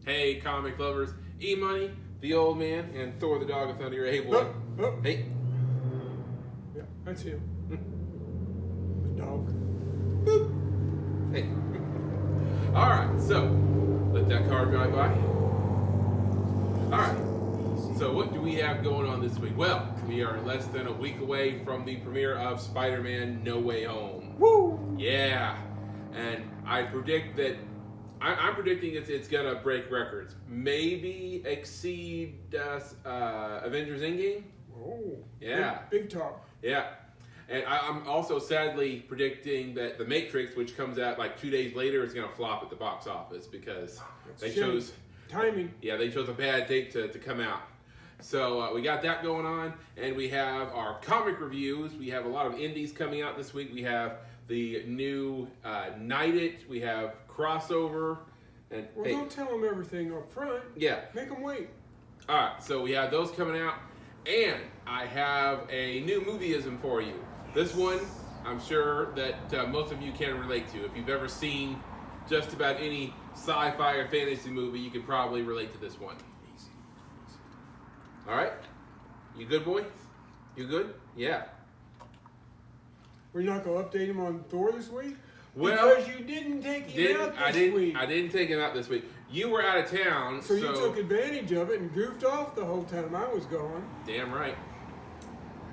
Hey, comic lovers, EMoney, the old man, and Thor the dog with under your hey boy. Hey. Yeah, that's him. The dog. Boop. Hey. All right, so let that car drive by. All right. So what do we have going on this week? Well, we are less than a week away from the premiere of Spider-Man No Way Home. Woo! Yeah. And I predict that I'm predicting it's gonna break records. Maybe exceed Avengers Endgame. Oh, Yeah. Big talk. Yeah. And I'm also sadly predicting that The Matrix, which comes out like 2 days later, is gonna flop at the box office because they chose timing. Yeah, they chose a bad date to come out. So we got that going on, and we have our comic reviews. We have a lot of indies coming out this week. We have the new Night It. We have Crossover. And Well, don't tell them everything up front. Yeah. Make them wait. All right, so we have those coming out, and I have a new movie-ism for you. This one, I'm sure that most of you can relate to. If you've ever seen just about any sci-fi or fantasy movie, you can probably relate to this one. All right? You good, boy? You good? Yeah. We're not going to update him on Thor this week? Well, because you didn't take him out this week. I didn't take him out this week. You were out of town, so you took advantage of it and goofed off the whole time I was gone. Damn right.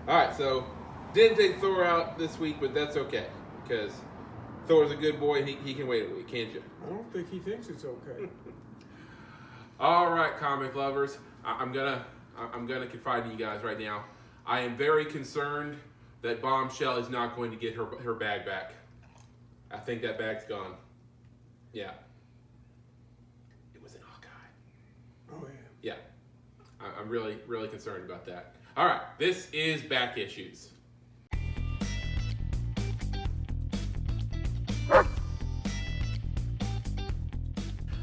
All right, so didn't take Thor out this week, but that's okay because Thor's a good boy. He can wait a week, can't you? I don't think he thinks it's okay. All right, comic lovers, I'm gonna confide in you guys right now. I am very concerned that Bombshell is not going to get her bag back. I think that bag's gone. Yeah. It was in Hawkeye. Oh, yeah. Yeah. I'm really, really concerned about that. All right, this is Back Issues.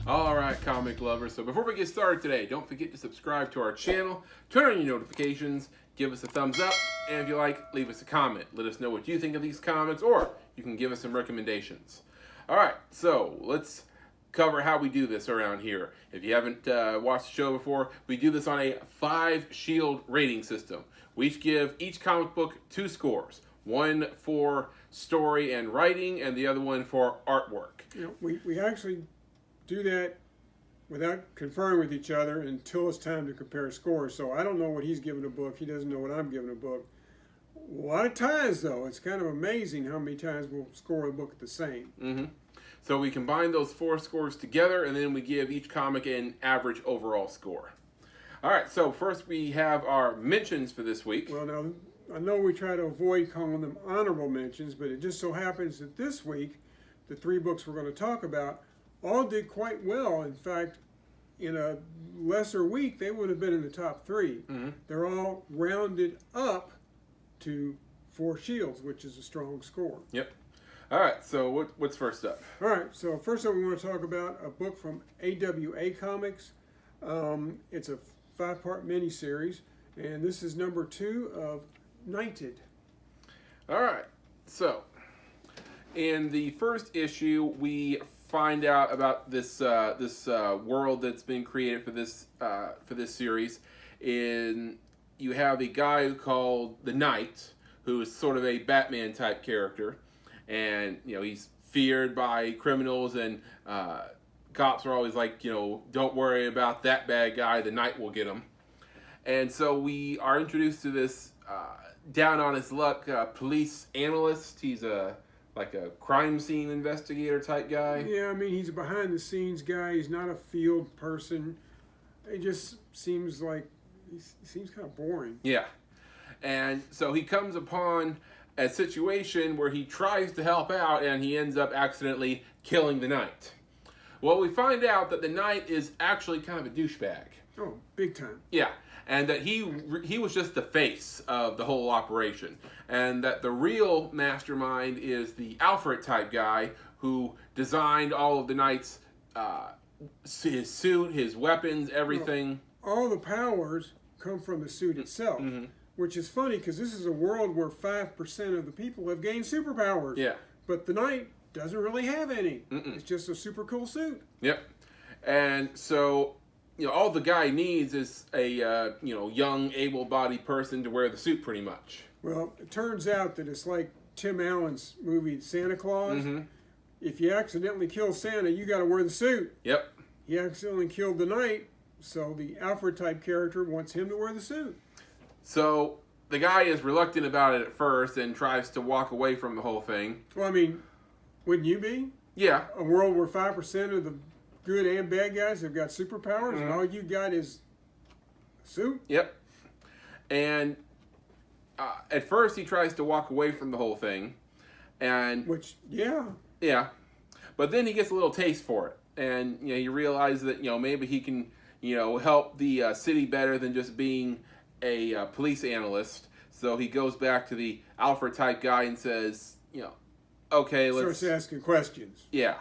All right, comic lovers. So before we get started today, don't forget to subscribe to our channel, turn on your notifications, give us a thumbs up, and if you like, leave us a comment. Let us know what you think of these comics, or you can give us some recommendations. All right, so let's cover how we do this around here. If you haven't watched the show before, we do this on a 5-shield rating system. We each give each comic book 2 scores. One for story and writing, and the other one for artwork. You know, we actually do that without conferring with each other until it's time to compare scores. So I don't know what he's giving a book. He doesn't know what I'm giving a book. A lot of times, though, it's kind of amazing how many times we'll score a book the same. Mm-hmm. So we combine those 4 scores together, and then we give each comic an average overall score. All right, so first we have our mentions for this week. Well, now, I know we try to avoid calling them honorable mentions, but it just so happens that this week, the 3 books we're going to talk about all did quite well. In fact, in a lesser week, they would have been in the top 3. Mm-hmm. They're all rounded up to 4 shields, which is a strong score. Yep. All right, so what's first up? All right, so first up we want to talk about a book from AWA Comics. It's a 5-part miniseries, and this is number 2 of Knighted. All right, so in the first issue, we find out about this world that's been created for this series. You have a guy called the Knight, who is sort of a Batman type character, and he's feared by criminals, and cops are always like, don't worry about that bad guy, the Knight will get him. And so we are introduced to this down on his luck police analyst. He's like a crime scene investigator type guy. Yeah, I mean, he's a behind the scenes guy. He's not a field person. It just seems like he seems kind of boring. Yeah. And so he comes upon a situation where he tries to help out, and he ends up accidentally killing the Knight. Well, we find out that the Knight is actually kind of a douchebag. Oh, big time. Yeah, and that he was just the face of the whole operation, and that the real mastermind is the Alfred type guy who designed all of the Knight's his suit, his weapons, everything. Well, all the powers come from the suit itself, which is funny because this is a world where 5% of the people have gained superpowers. Yeah. But the Knight doesn't really have any. It's just a super cool suit. Yep. And so, all the guy needs is a young, able-bodied person to wear the suit, pretty much. Well, it turns out that it's like Tim Allen's movie Santa Claus. Mm-hmm. If you accidentally kill Santa, you got to wear the suit. Yep. He accidentally killed the knight, so the Alfred type character wants him to wear the suit. So the guy is reluctant about it at first and tries to walk away from the whole thing. Well, I mean, wouldn't you be? Yeah. A world where 5% of the good and bad guys have got superpowers, Mm-hmm. and all you got is a suit? Yep. And at first he tries to walk away from the whole thing. And Which, yeah. yeah. But then he gets a little taste for it. And, you realize that, maybe he can, help the city better than just being a police analyst. So he goes back to the Alfred type guy and says, okay, let's... Starts asking questions. Yeah.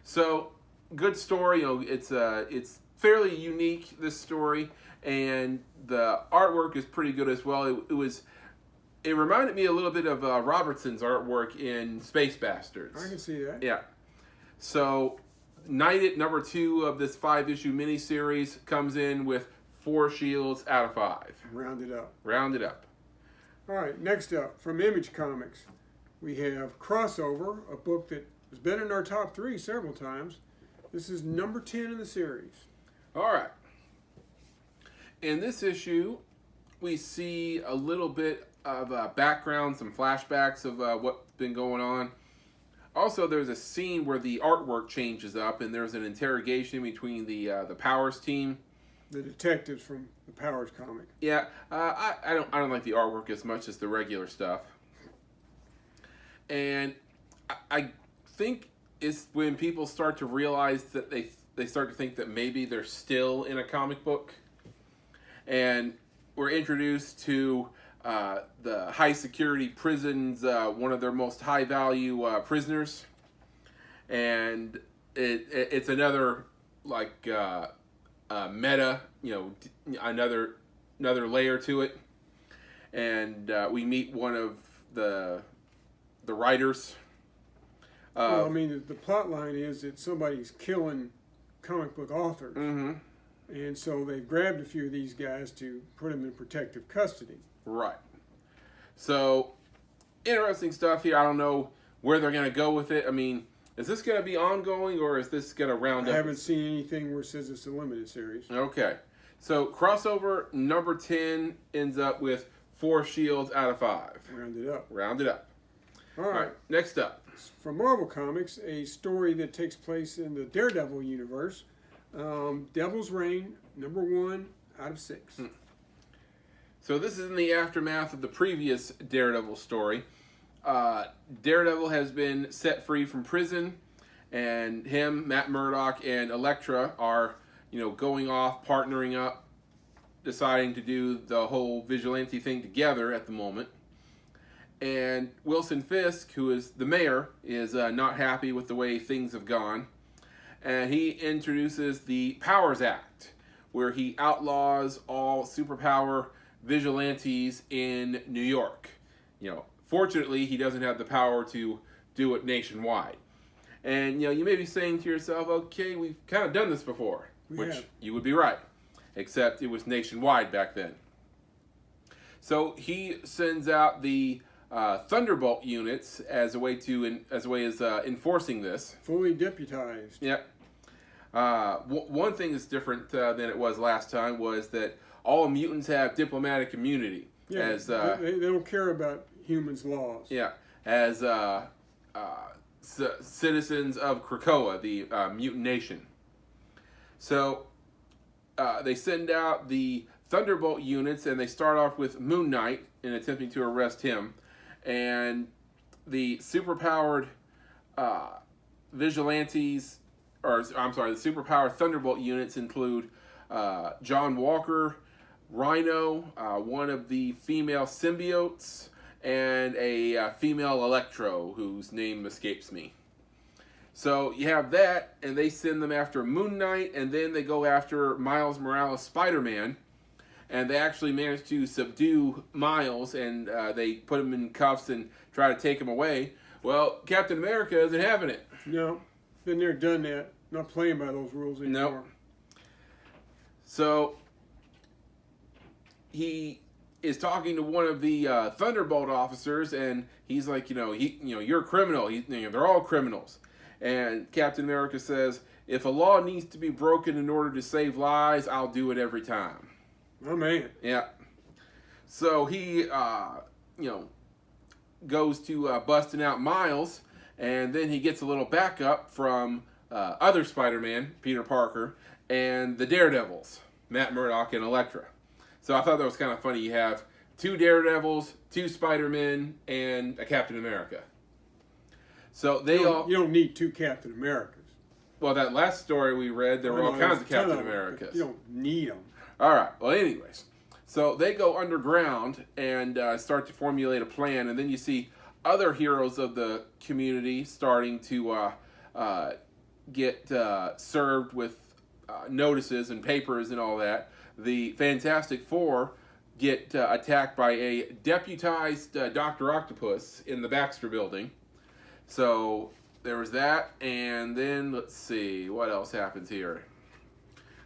So, good story. It's fairly unique, this story. And the artwork is pretty good as well. It reminded me a little bit of Robertson's artwork in Space Bastards. I can see that. Yeah. So, Knighted, number 2 of this 5-issue miniseries, comes in with 4 shields out of 5. Rounded up. Rounded up. All right, next up, from Image Comics, we have Crossover, a book that has been in our top 3 several times. This is number 10 in the series. All right. In this issue, we see a little bit of background, some flashbacks of what's been going on. Also, there's a scene where the artwork changes up, and there's an interrogation between the Powers team. The detectives from the Powers comic. Yeah, I don't like the artwork as much as the regular stuff. And I think it's when people start to realize that they start to think that maybe they're still in a comic book. And we're introduced to the high security prisons, one of their most high value prisoners. And it's another meta, another layer to it. And we meet one of the writers. Well, I mean, the plot line is that somebody's killing comic book authors. Mm-hmm. And so they've grabbed a few of these guys to put them in protective custody. Right. So, interesting stuff here. I don't know where they're going to go with it. I mean, is this going to be ongoing, or is this going to round up? I haven't seen anything where it says it's a limited series. Okay. So, Crossover number 10 ends up with 4 shields out of 5. Rounded up. Rounded up. All right. Next up. From Marvel Comics, a story that takes place in the Daredevil universe. Devil's Reign, number 1 out of 6. So this is in the aftermath of the previous Daredevil story. Daredevil has been set free from prison, and him, Matt Murdock, and Elektra are, going off, partnering up, deciding to do the whole vigilante thing together at the moment. And Wilson Fisk, who is the mayor, is not happy with the way things have gone. And he introduces the Powers Act, where he outlaws all superpower vigilantes in New York. Fortunately, he doesn't have the power to do it nationwide. And, you may be saying to yourself, okay, we've kind of done this before. Which you would be right. Except it was nationwide back then. So he sends out the Thunderbolt units as a way as enforcing this. Fully deputized. Yep. One thing that's different than it was last time was that all mutants have diplomatic immunity. Yeah, as they don't care about humans' laws. Yeah, as citizens of Krakoa, the mutant nation. So they send out the Thunderbolt units, and they start off with Moon Knight in attempting to arrest him. And the superpowered vigilantes, the superpowered Thunderbolt units include John Walker, Rhino, one of the female symbiotes, and a female Electro, whose name escapes me. So you have that, and they send them after Moon Knight, and then they go after Miles Morales' Spider-Man. And they actually managed to subdue Miles, and they put him in cuffs and try to take him away. Well, Captain America isn't having it. No, been there, done that. not playing by those rules anymore. Nope. So he is talking to one of the Thunderbolt officers, and he's like, you're a criminal. They're all criminals. And Captain America says, if a law needs to be broken in order to save lives, I'll do it every time. Oh, man. Yeah. So he, goes to busting out Miles, and then he gets a little backup from other Spider-Man, Peter Parker, and the Daredevils, Matt Murdock and Elektra. So I thought that was kind of funny. You have 2 Daredevils, 2 Spider-Men, and a Captain America. So you don't need 2 Captain Americas. Well, that last story we read, there were all kinds of Captain Americas. You don't need them. All right. Well, anyways, so they go underground and start to formulate a plan, and then you see other heroes of the community starting to get served with notices and papers and all that. The Fantastic Four get attacked by a deputized Dr. Octopus in the Baxter Building. So there was that, and then let's see what else happens here.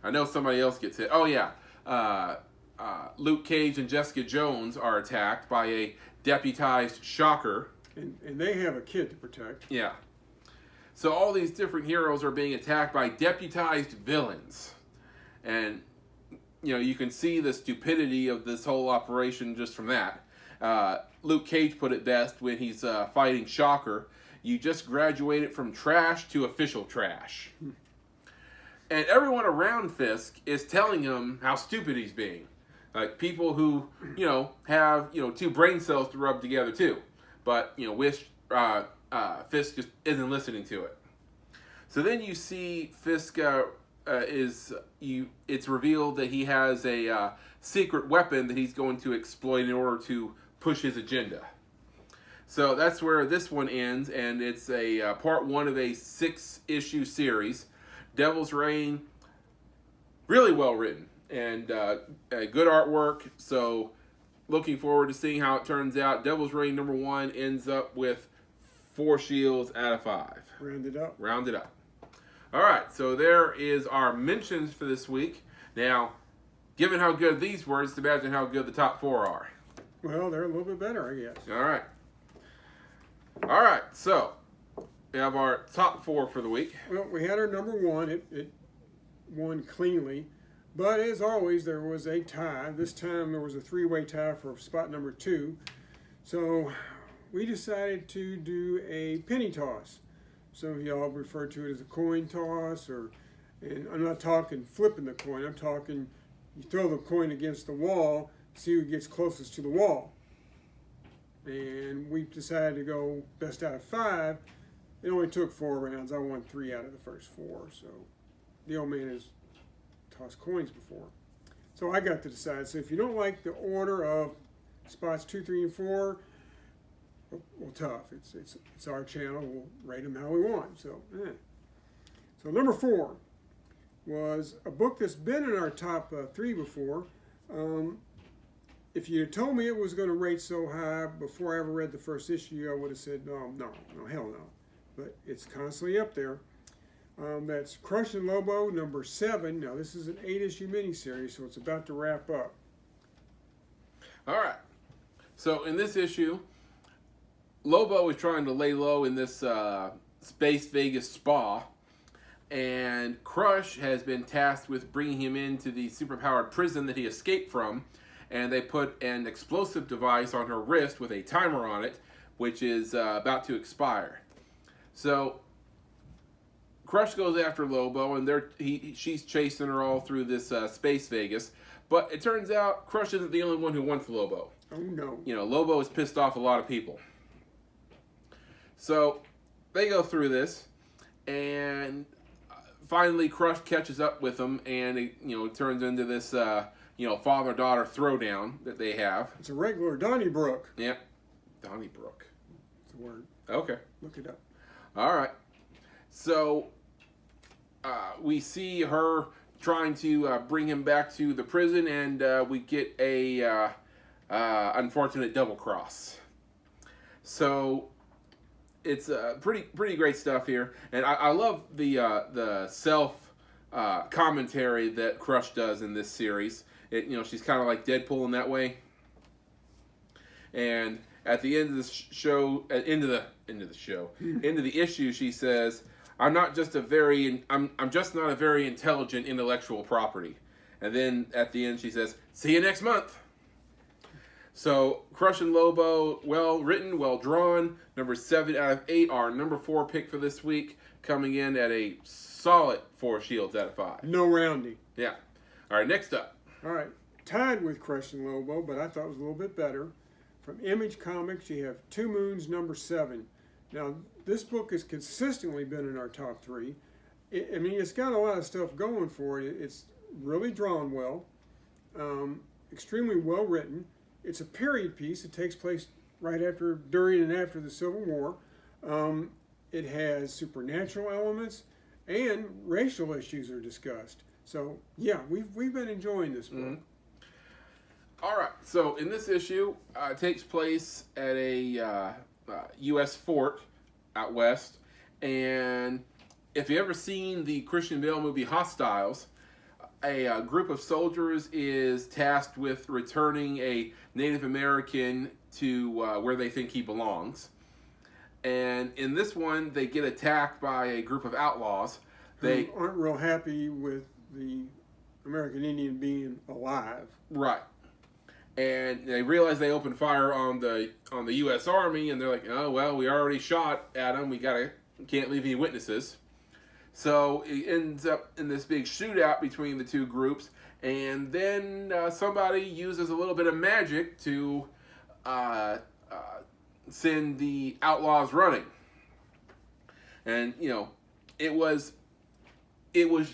I know somebody else gets hit. Oh yeah, Luke Cage and Jessica Jones are attacked by a deputized Shocker, and they have a kid to protect. Yeah. So all these different heroes are being attacked by deputized villains, and you can see the stupidity of this whole operation just from that. Luke Cage put it best when he's fighting Shocker. You just graduated from trash to official trash. And everyone around Fisk is telling him how stupid he's being. Like people who, have, 2 brain cells to rub together too. But, Fisk just isn't listening to it. So then you see Fisk it's revealed that he has a secret weapon that he's going to exploit in order to push his agenda. So that's where this one ends, and it's a part 1 of a 6-issue series. Devil's Reign, really well written, and good artwork, so looking forward to seeing how it turns out. Devil's Reign number 1 ends up with 4 shields out of 5. Rounded up. All right, so there is our mentions for this week. Now, given how good these were, just imagine how good the top 4 are. Well, they're a little bit better, I guess. All right, so we have our top 4 for the week. Well, we had our number 1. It won cleanly. But as always, there was a tie. This time there was a 3-way tie for spot number 2. So we decided to do a penny toss. Some of y'all refer to it as a coin toss, and I'm not talking flipping the coin. I'm talking you throw the coin against the wall, see who gets closest to the wall. And we decided to go best out of 5. It only took 4 rounds. I won 3 out of the first 4. So the old man has tossed coins before. So I got to decide. So if you don't like the order of spots 2, 3, and 4, well, tough. It's our channel. We'll rate them how we want. So number 4 was a book that's been in our top 3 before. If you had told me it was going to rate so high before I ever read the first issue, I would have said, no, hell no. But it's constantly up there. That's Crush and Lobo, number 7. Now, this is an 8-issue miniseries, so it's about to wrap up. All right. So, in this issue, Lobo is trying to lay low in this Space Vegas spa, and Crush has been tasked with bringing him into the superpowered prison that he escaped from, and they put an explosive device on her wrist with a timer on it, which is about to expire. So Crush goes after Lobo, and she's chasing her all through this Space Vegas. But it turns out Crush isn't the only one who wants Lobo. Oh, no. Lobo has pissed off a lot of people. So they go through this, and finally Crush catches up with them, and it turns into this father-daughter throwdown that they have. It's a regular Donnybrook. Yep. Donnybrook. It's a word. Okay. Look it up. All right. So we see her trying to bring him back to the prison, and we get a unfortunate double cross. So it's pretty great stuff here, and I love the self commentary that Crush does in this series. She's kind of like Deadpool in that way. And at the end of the show, end of the issue, she says, I'm just not a very intelligent intellectual property." And then at the end she says, "See you next month." So Crush and Lobo, well written, well drawn. Number 7 out of 8, our number 4 pick for this week, coming in at a solid 4 shields out of 5. No rounding. Yeah. All right, next up. All right, tied with Crush and Lobo, but I thought it was a little bit better. From Image Comics, you have Two Moons, number 7. Now, this book has consistently been in our top 3. It's got a lot of stuff going for it. It's really drawn well, extremely well written. It's a period piece. It takes place during and after the Civil War. It has supernatural elements, and racial issues are discussed. So, yeah, we've been enjoying this book. Mm-hmm. All right. So, in this issue, it takes place at a U.S. fort out west. And if you've ever seen the Christian Bale movie Hostiles, a group of soldiers is tasked with returning a Native American to where they think he belongs. And in this one, they get attacked by a group of outlaws. They aren't real happy with the American Indian being alive. Right. And they realize they opened fire on the U.S. Army, and they're like, "Oh well, we already shot at them. We can't leave any witnesses." So it ends up in this big shootout between the two groups, and then somebody uses a little bit of magic to send the outlaws running. And it was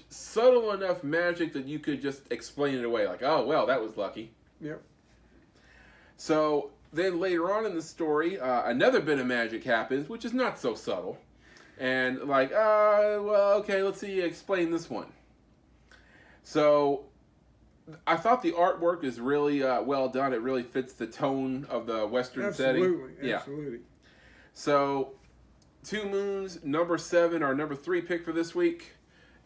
subtle enough magic that you could just explain it away, like, "Oh well, that was lucky." Yep. So then later on in the story, another bit of magic happens, which is not so subtle. And okay, let's see you explain this one. So I thought the artwork is really well done. It really fits the tone of the Western setting. Absolutely. So Two Moons, number 7, our number 3 pick for this week,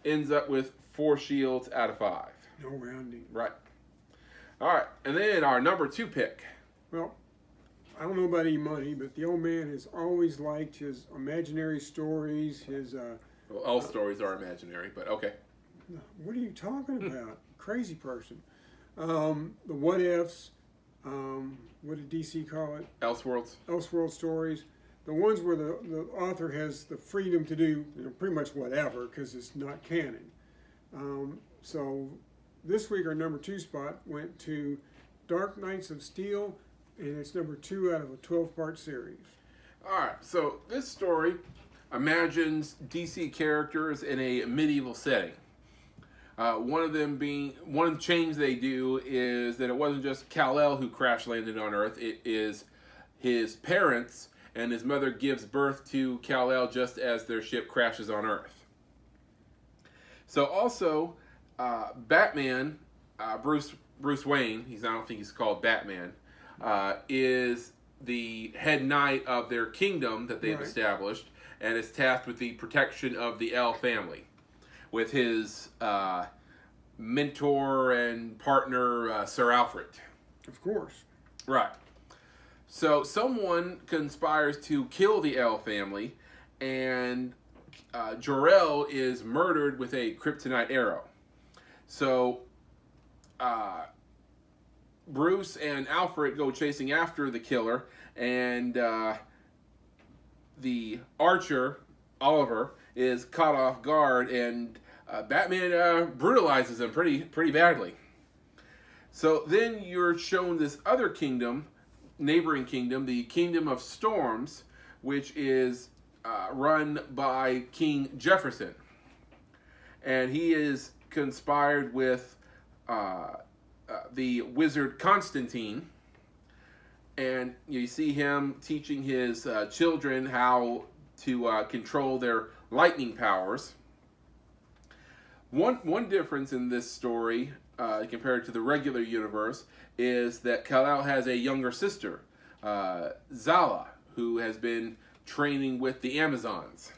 ends up with 4 shields out of 5. No rounding. Right. All right, and then our number 2 pick. Well, I don't know about EMoney, but the old man has always liked his imaginary stories, his... Well, all stories are imaginary, but okay. What are you talking about? Crazy person. The what ifs, what did DC call it? Elseworlds. Elseworld stories. The ones where the author has the freedom to do pretty much whatever because it's not canon. So this week our number 2 spot went to Dark Knights of Steel, and it's number 2 out of a 12-part series. All right, so this story imagines DC characters in a medieval setting. One of the change they do is that it wasn't just Kal-El who crash landed on Earth. It is his parents, and his mother gives birth to Kal-El just as their ship crashes on Earth. So also, Batman, Bruce Wayne, I don't think he's called Batman, is the head knight of their kingdom that they've established, and is tasked with the protection of the El family, with his mentor and partner, Sir Alfred. Of course. Right. So someone conspires to kill the El family, and Jor-El is murdered with a kryptonite arrow. So Bruce and Alfred go chasing after the killer, and the archer, Oliver, is caught off guard, and Batman brutalizes him pretty badly. So then you're shown this other kingdom, neighboring kingdom, the Kingdom of Storms, which is run by King Jefferson. And he is conspired with the wizard Constantine. And you see him teaching his children how to control their lightning powers. One difference in this story compared to the regular universe is that Kal-El has a younger sister, Zala, who has been training with the Amazons.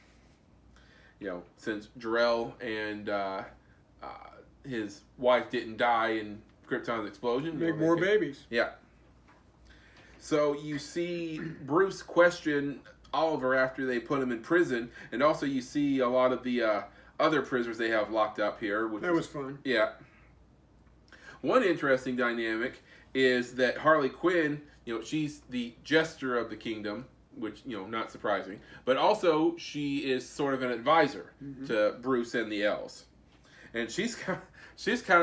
Since Jor-El and his wife didn't die in Krypton's explosion. Make more babies. Yeah. So you see Bruce question Oliver after they put him in prison, and also you see a lot of the other prisoners they have locked up here. That was fun. Yeah. One interesting dynamic is that Harley Quinn, she's the jester of the kingdom, which, not surprising, but also she is sort of an advisor to Bruce and the elves, and she's kind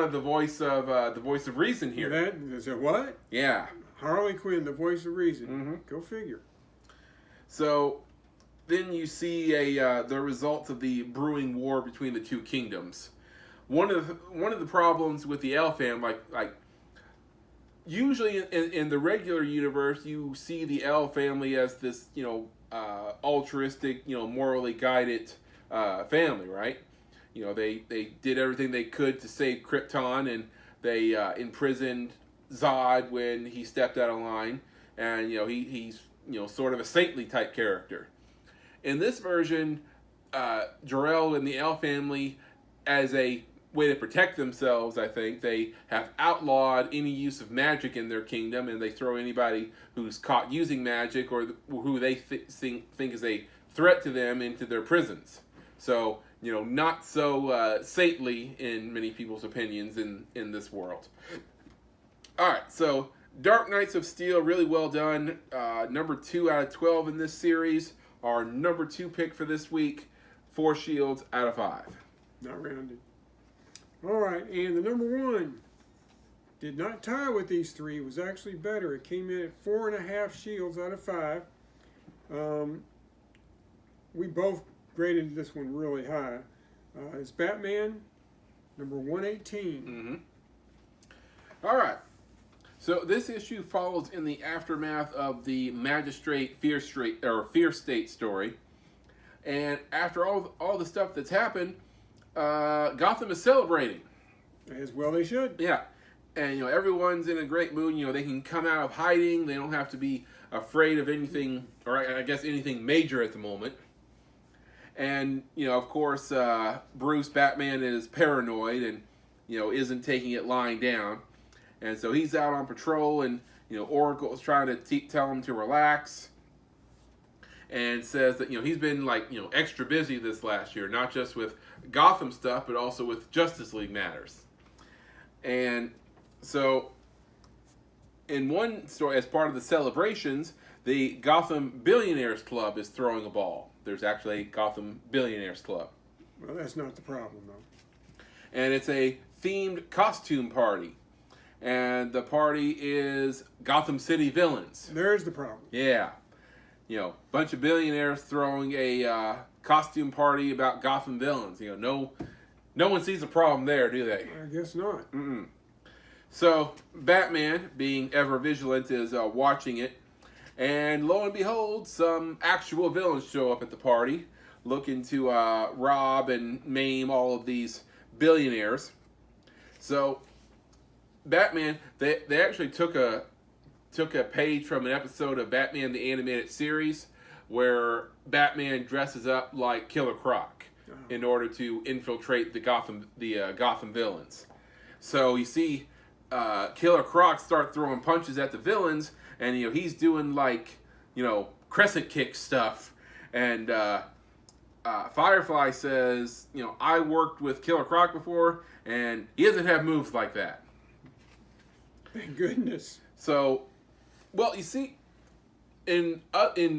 of the voice of reason here. Is it what? Yeah. Harley Quinn, the voice of reason. Go figure. So then you see the results of the brewing war between the two kingdoms. One of the problems with the elf family, like usually in the regular universe, you see the elf family as this altruistic, morally guided family, right? They did everything they could to save Krypton, and they imprisoned Zod when he stepped out of line, and he's sort of a saintly type character. In this version, Jor-El and the elf family, as a way to protect themselves, I think they have outlawed any use of magic in their kingdom, and they throw anybody who's caught using magic or who they think is a threat to them into their prisons. So not so saintly in many people's opinions in this world. All right, so Dark Knights of Steel, really well done. Number 2 out of 12 in this series. Our number 2 pick for this week, 4 shields out of 5. Not rounded. All right, and the number 1 did not tie with these 3. It was actually better. It came in at 4.5 shields out of 5. We both graded this one really high. It's Batman, number 118. All right. So this issue follows in the aftermath of the Magistrate Fear State story, and after all the stuff that's happened, Gotham is celebrating. As well they should. Yeah, and everyone's in a great mood. They can come out of hiding. They don't have to be afraid of anything, or I guess anything major at the moment. And of course, Bruce Batman is paranoid and isn't taking it lying down. And so he's out on patrol, and Oracle is trying to tell him to relax, and says that he's been extra busy this last year, not just with Gotham stuff, but also with Justice League matters. And so, in one story, as part of the celebrations, the Gotham Billionaires Club is throwing a ball. There's actually a Gotham Billionaires Club. Well, that's not the problem, though. And it's a themed costume party. And the party is Gotham City villains. There's the problem. Yeah. Bunch of billionaires throwing a costume party about Gotham villains. No one sees a problem there, do they? I guess not. So, Batman, being ever vigilant, is watching it. And lo and behold, some actual villains show up at the party, looking to rob and maim all of these billionaires. So, Batman, they actually took a page from an episode of Batman the Animated Series where Batman dresses up like Killer Croc in order to infiltrate the Gotham villains. So you see Killer Croc start throwing punches at the villains, and he's doing crescent kick stuff, and Firefly says, I worked with Killer Croc before, and he doesn't have moves like that. Thank goodness. So, well, you see, in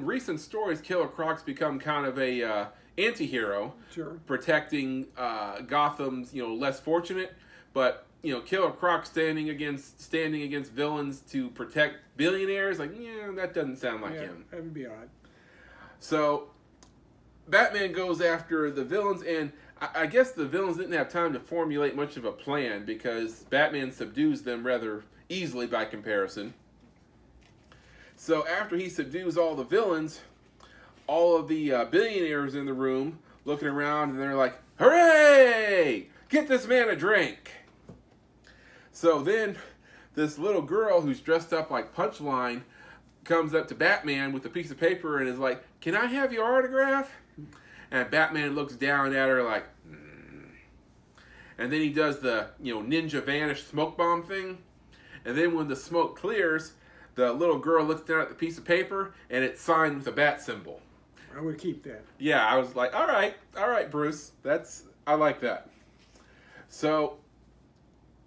recent stories, Killer Croc's become kind of a anti-hero, sure, protecting Gotham's less fortunate, but Killer Croc standing against villains to protect billionaires, that doesn't sound like him. That would be odd. So, Batman goes after the villains, and I guess the villains didn't have time to formulate much of a plan because Batman subdues them rather easily by comparison. So after he subdues all the villains, all of the billionaires in the room looking around, and they're like, hooray! Get this man a drink! So then this little girl who's dressed up like Punchline comes up to Batman with a piece of paper and is like, "Can I have your autograph?" And Batman looks down at her like, and then he does the ninja vanish smoke bomb thing. And then when the smoke clears, the little girl looks down at the piece of paper and it's signed with a bat symbol. I would keep that. Yeah, I was like, all right, Bruce, I like that. So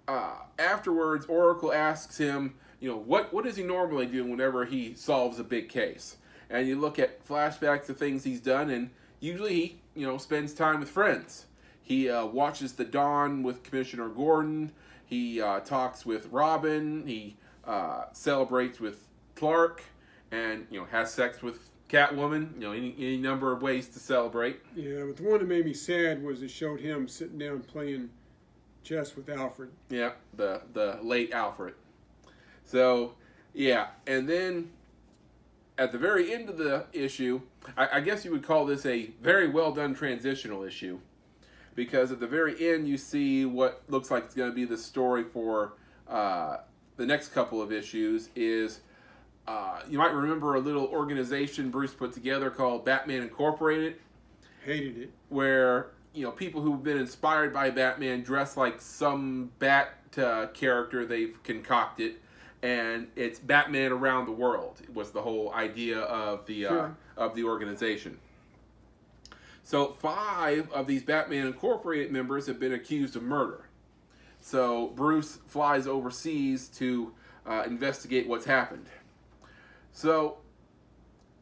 afterwards, Oracle asks him, what does he normally do whenever he solves a big case? And you look at flashbacks of things he's done, and usually he, spends time with friends. He watches The Dawn with Commissioner Gordon. He talks with Robin. He celebrates with Clark, and has sex with Catwoman. Any number of ways to celebrate. Yeah, but the one that made me sad was it showed him sitting down playing chess with Alfred. Yeah, the late Alfred. So yeah, and then at the very end of the issue, I guess you would call this a very well done transitional issue, because at the very end you see what looks like it's going to be the story for the next couple of issues. Is you might remember a little organization Bruce put together called Batman Incorporated. Hated it. Where people who've been inspired by Batman dress like some bat character they've concocted, and it's Batman around the world. Was the whole idea of the of the organization. So 5 of these Batman Incorporated members have been accused of murder. So Bruce flies overseas to investigate what's happened. So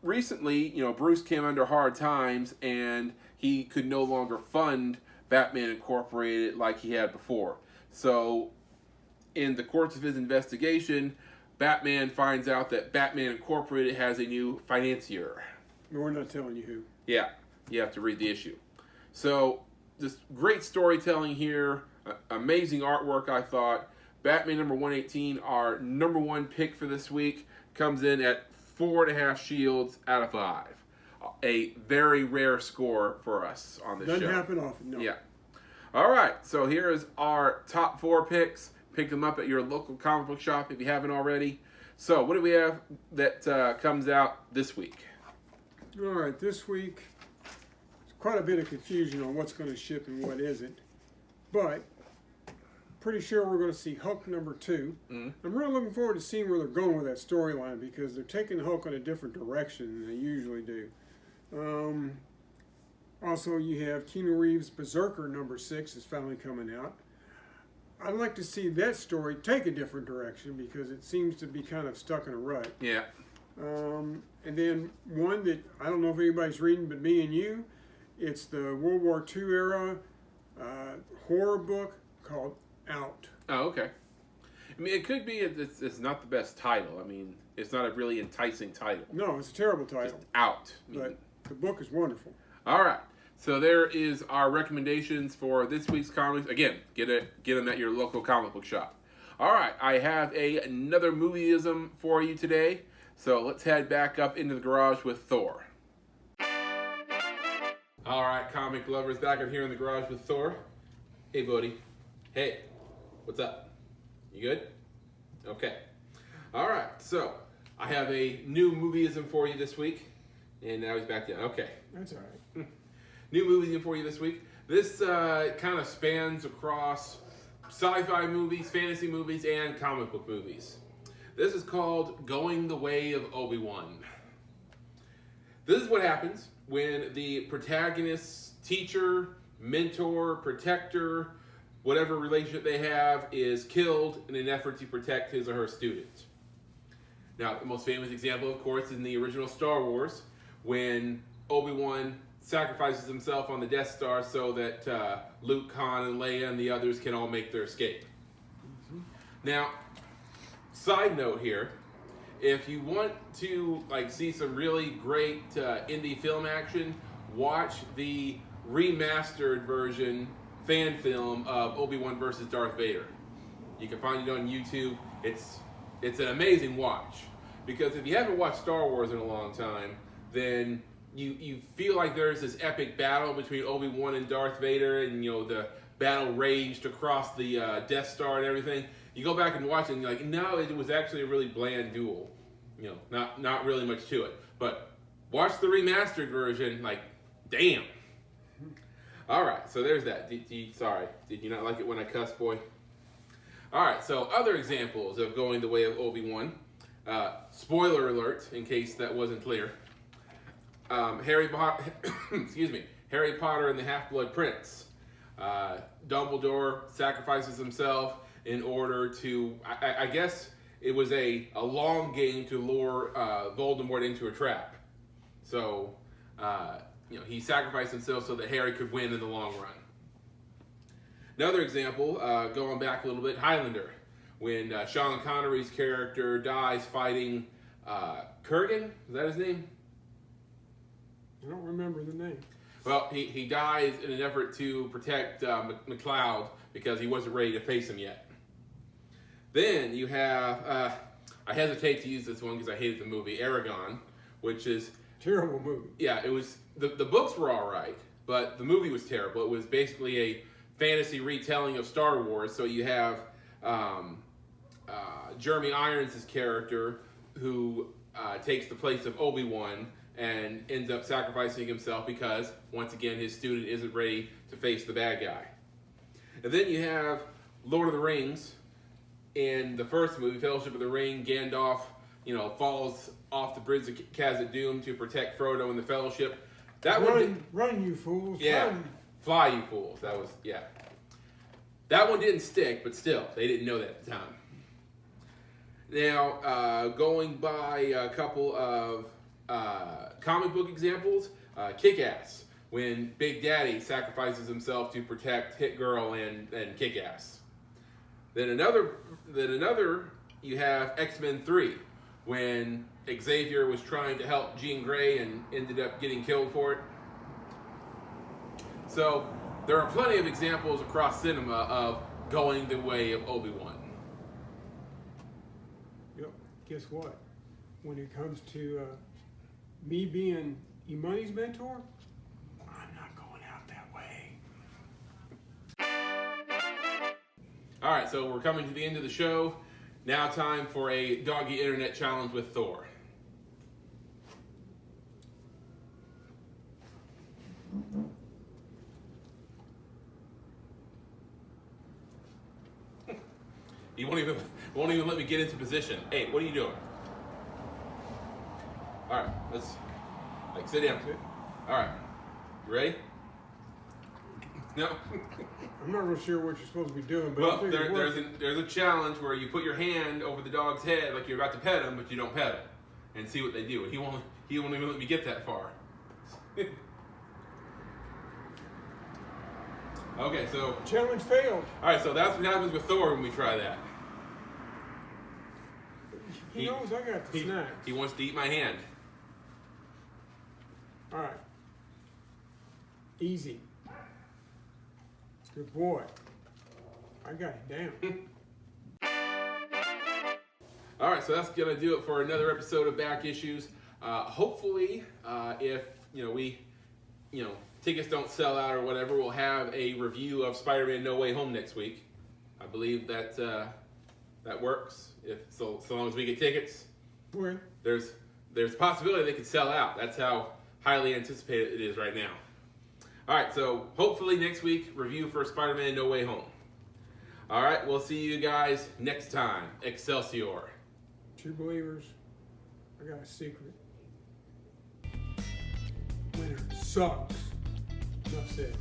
recently, Bruce came under hard times, and he could no longer fund Batman Incorporated like he had before. So in the course of his investigation, Batman finds out that Batman Incorporated has a new financier. We're not telling you who. Yeah, you have to read the issue. So, just great storytelling here. Amazing artwork, I thought. Batman number 118, our number 1 pick for this week, comes in at 4.5 shields out of 5. A very rare score for us on this show. Doesn't happen often, no. Yeah. All right, so here is our top 4 picks. Pick them up at your local comic book shop if you haven't already. So, what do we have that comes out this week? All right, this week, there's quite a bit of confusion on what's going to ship and what isn't. But, pretty sure we're going to see Hulk number 2. I'm really looking forward to seeing where they're going with that storyline, because they're taking Hulk in a different direction than they usually do. Also, you have Keanu Reeves' Berserker number 6 is finally coming out. I'd like to see that story take a different direction, because it seems to be kind of stuck in a rut. Yeah. And then one that I don't know if anybody's reading but me and you, it's the World War II era horror book called Out. Oh, okay. I mean, it could be it's not the best title. I mean, it's not a really enticing title. No, it's a terrible title. Just Out. But the book is wonderful. All right. So there is our recommendations for this week's comics. Again, get them at your local comic book shop. All right, I have another movie-ism for you today. So let's head back up into the garage with Thor. All right, comic lovers, back up here in the garage with Thor. Hey, buddy. Hey, what's up? You good? Okay. All right, so I have a new movie-ism for you this week. And now he's back down. Okay. That's all right. New movie for you this week. This kind of spans across sci-fi movies, fantasy movies, and comic book movies. This is called Going the Way of Obi-Wan. This is what happens when the protagonist's teacher, mentor, protector, whatever relationship they have, is killed in an effort to protect his or her student. Now, the most famous example, of course, is in the original Star Wars, when Obi-Wan sacrifices himself on the Death Star so that Luke, Han, and Leia and the others can all make their escape. Now, side note here, if you want to see some really great indie film action, watch the remastered version fan film of Obi-Wan versus Darth Vader. You can find it on YouTube. It's an amazing watch, because if you haven't watched Star Wars in a long time, then you feel like there's this epic battle between Obi-Wan and Darth Vader, and the battle raged across the Death Star and everything. You go back and watch it, and you're like, no, it was actually a really bland duel. not really much to it. But watch the remastered version, like, damn. All right, so there's that. Sorry, did you not like it when I cussed, boy? All right, so other examples of going the way of Obi-Wan. Spoiler alert, in case that wasn't clear. Harry Potter and the Half-Blood Prince. Dumbledore sacrifices himself in order to, I guess it was a long game to lure Voldemort into a trap. So, he sacrificed himself so that Harry could win in the long run. Another example, going back a little bit, Highlander. When Sean Connery's character dies fighting Kurgan, is that his name? I don't remember the name. Well, he dies in an effort to protect McLeod because he wasn't ready to face him yet. Then you have, I hesitate to use this one because I hated the movie, Aragon, which is... Terrible movie. Yeah, it was, the books were all right, but the movie was terrible. It was basically a fantasy retelling of Star Wars. So you have Jeremy Irons' character who takes the place of Obi-Wan and ends up sacrificing himself because, once again, his student isn't ready to face the bad guy. And then you have Lord of the Rings. In the first movie, Fellowship of the Ring, Gandalf, falls off the bridge of Khazad-dûm to protect Frodo and the Fellowship. Run, you fools! Yeah, run. Fly, you fools. That one didn't stick, but still, they didn't know that at the time. Now, going by a couple of comic book examples, Kick-Ass, when Big Daddy sacrifices himself to protect Hit Girl and Kick-Ass. Then another, you have X-Men 3, when Xavier was trying to help Jean Grey and ended up getting killed for it. So, there are plenty of examples across cinema of going the way of Obi-Wan. Yep. Guess what? When it comes to me being EMoney's mentor, I'm not going out that way. All right, so we're coming to the end of the show. Now time for a Doggy Internet Challenge with Thor. He won't even let me get into position. Hey, what are you doing? All right, let's sit down. All right, you ready? No. I'm not real sure what you're supposed to be doing, but Well, there's a challenge where you put your hand over the dog's head like you're about to pet him, but you don't pet him, and see what they do. He won't even let me get that far. Okay, so challenge failed. All right, so that's what happens with Thor when we try that. He knows I got the snacks. He wants to eat my hand. All right. Easy. Good boy. I got it down. All right, so that's gonna do it for another episode of Back Issues. Hopefully, if tickets don't sell out or whatever, we'll have a review of Spider-Man: No Way Home next week. I believe that that works. So long as we get tickets. Well, there's a possibility they could sell out. That's how highly anticipated it is right now. All right, so hopefully next week, review for Spider-Man: No Way Home. All right, we'll see you guys next time. Excelsior. True believers, I got a secret. Winter sucks. Enough said.